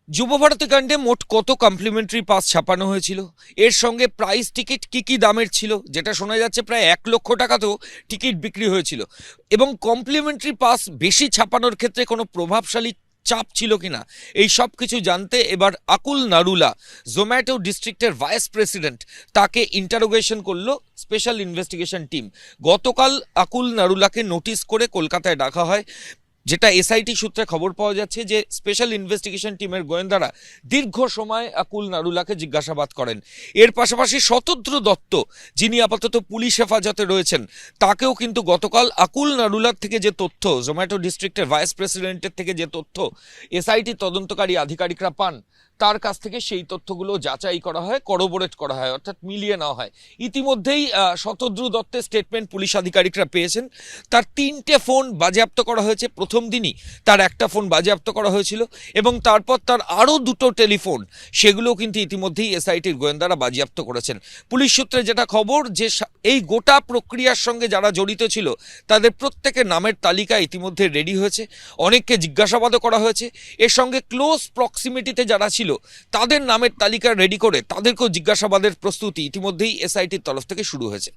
যুবভারতী কাণ্ডে মোট কত কমপ্লিমেন্টারি পাস ছাপানো হয়েছিল, এর সঙ্গে প্রাইস টিকিট কি কি দামের ছিল, যেটা শোনা যাচ্ছে প্রায় 1 লক্ষ টাকাতেও টিকিট বিক্রি হয়েছিল, এবং কমপ্লিমেন্টারি পাস বেশি ছাপানোর ক্ষেত্রে কোনো প্রভাবশালী চাপ ছিল কিনা, এই সব কিছু জানতে এবার আকুল নারুলা, জোম্যাটো ডিস্ট্রিক্টের ভাইস প্রেসিডেন্ট, তাকে ইন্টারোগেশন করলো স্পেশাল ইনভেস্টিগেশন টিম। গতকাল আকুল নারুলাকে নোটিশ করে কলকাতায় ডাকা হয়, যেটা এসআইটি সূত্রে খবর পাওয়া যাচ্ছে যে স্পেশাল ইনভেস্টিগেশন টিমের গোয়েন্দারা দীর্ঘ সময় আকুল নারুলাকে জিজ্ঞাসাবাদ করেন। এর পাশাপাশি শতদ্র দত্ত, যিনি আপাতত পুলিশ হেফাজতে রয়েছেন, তাকেও কিন্তু গতকাল আকুল নারুলার থেকে যে তথ্য, জোম্যাটো ডিস্ট্রিক্টের ভাইস প্রেসিডেন্টের থেকে যে তথ্য এসআইটি তদন্তকারী আধিকারিকরা পান, তার কাছ থেকে সেই তথ্যগুলো যাচাই করা হয়, করোবোরেট করা হয়, অর্থাৎ মিলিয়ে নেওয়া হয়। ইতিমধ্যেই শতদ্রু দত্তের স্টেটমেন্ট পুলিশ আধিকারিকরা পেয়েছেন। তার 3টে ফোন বাজেয়াপ্ত করা হয়েছে, প্রথম দিনই তার একটা ফোন বাজেয়াপ্ত করা হয়েছিল, এবং তারপর তার আরও 2টো টেলিফোন, সেগুলোও কিন্তু ইতিমধ্যেই এসআইটির গোয়েন্দারা বাজেয়াপ্ত করেছেন। পুলিশ সূত্রে যেটা খবর, যে এই গোটা প্রক্রিয়ার সঙ্গে যারা জড়িত ছিল তাদের প্রত্যেকের নামের তালিকা ইতিমধ্যে রেডি হয়েছে, অনেককে জিজ্ঞাসাবাদও করা হয়েছে। এর সঙ্গে ক্লোজ প্রক্সিমিটিতে যারা ছিল তাদের নামের তালিকা রেডি করে তাদেরকেও জিজ্ঞাসাবাদের প্রস্তুতি ইতিমধ্যেই এসআইটির তরফ থেকে শুরু হয়েছে।